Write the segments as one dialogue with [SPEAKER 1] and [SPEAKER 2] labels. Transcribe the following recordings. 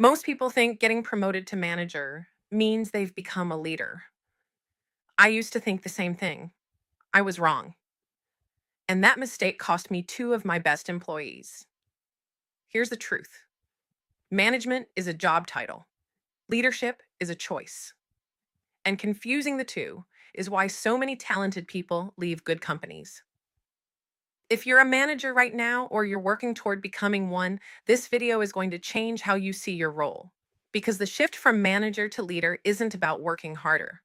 [SPEAKER 1] Most people think getting promoted to manager means they've become a leader. I used to think the same thing. I was wrong. And that mistake cost me two of my best employees. Here's the truth: management is a job title, leadership is a choice. And confusing the two is why so many talented people leave good companies. If you're a manager right now or you're working toward becoming one, this video is going to change how you see your role. Because the shift from manager to leader isn't about working harder,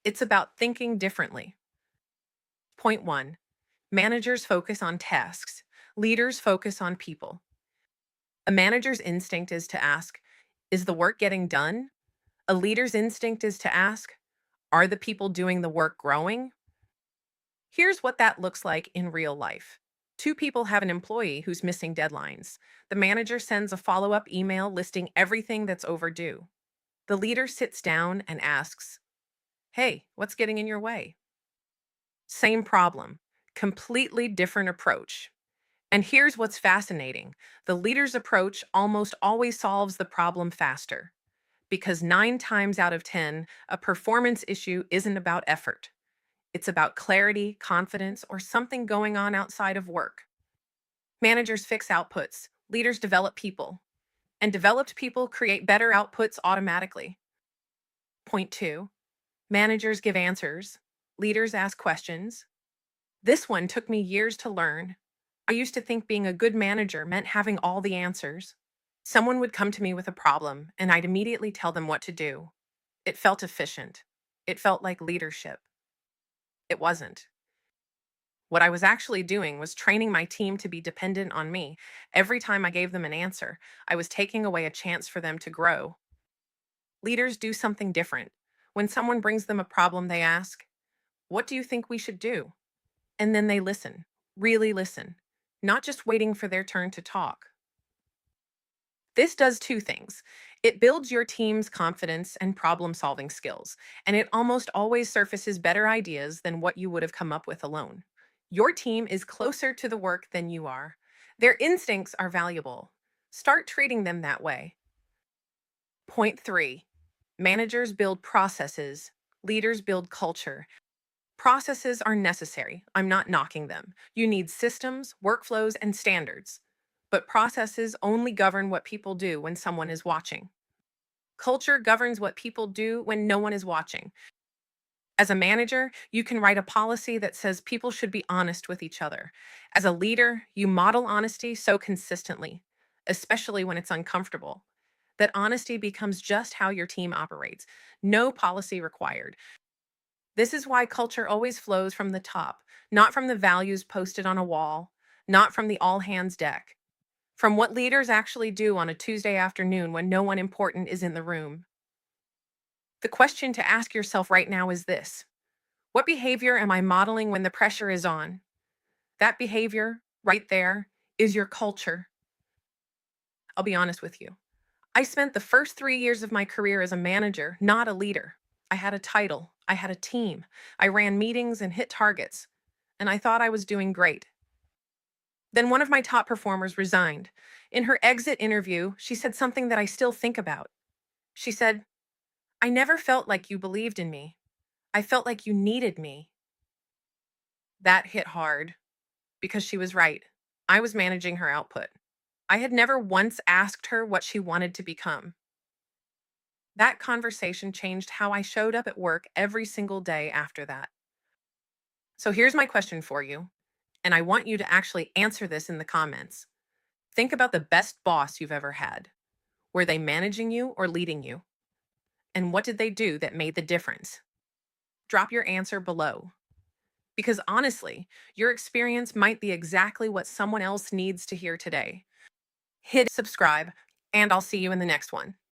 [SPEAKER 1] it's about thinking differently. Point one: managers focus on tasks, leaders focus on people. A manager's instinct is to ask, is the work getting done? A leader's instinct is to ask, are the people doing the work growing? Here's what that looks like in real life. Two people have an employee who's missing deadlines. The manager sends a follow-up email listing everything that's overdue. The leader sits down and asks, hey, what's getting in your way? Same problem, completely different approach. And here's what's fascinating: the leader's approach almost always solves the problem faster. Because 9 times out of 10, a performance issue isn't about effort. It's about clarity, confidence, or something going on outside of work. Managers fix outputs, leaders develop people, and developed people create better outputs automatically. Point two: managers give answers, leaders ask questions. This one took me years to learn. I used to think being a good manager meant having all the answers. Someone would come to me with a problem, and I'd immediately tell them what to do. It felt efficient. It felt like leadership. It wasn't. What I was actually doing was training my team to be dependent on me. Every time I gave them an answer, I was taking away a chance for them to grow. Leaders do something different. When someone brings them a problem, they ask, what do you think we should do? And then they listen, really listen, not just waiting for their turn to talk. This does two things. It builds your team's confidence and problem solving skills, and it almost always surfaces better ideas than what you would have come up with alone. Your team is closer to the work than you are. Their instincts are valuable. Start treating them that way. Point three: managers build processes, leaders build culture. Processes are necessary. I'm not knocking them. You need systems, workflows, and standards. But processes only govern what people do when someone is watching. Culture governs what people do when no one is watching. As a manager, you can write a policy that says people should be honest with each other. As a leader, you model honesty so consistently, especially when it's uncomfortable, that honesty becomes just how your team operates. No policy required. This is why culture always flows from the top, not from the values posted on a wall, not from the all hands deck, from what leaders actually do on a Tuesday afternoon when no one important is in the room. The question to ask yourself right now is this: what behavior am I modeling when the pressure is on? That behavior, right there, is your culture. I'll be honest with you. I spent the first 3 years of my career as a manager, not a leader. I had a title, I had a team, I ran meetings and hit targets, and I thought I was doing great. Then one of my top performers resigned. In her exit interview, she said something that I still think about. She said, I never felt like you believed in me. I felt like you needed me. That hit hard because she was right. I was managing her output. I had never once asked her what she wanted to become. That conversation changed how I showed up at work every single day after that. So here's my question for you, and I want you to actually answer this in the comments. Think about the best boss you've ever had. Were they managing you or leading you? And what did they do that made the difference? Drop your answer below. Because honestly, your experience might be exactly what someone else needs to hear today. Hit subscribe, and I'll see you in the next one.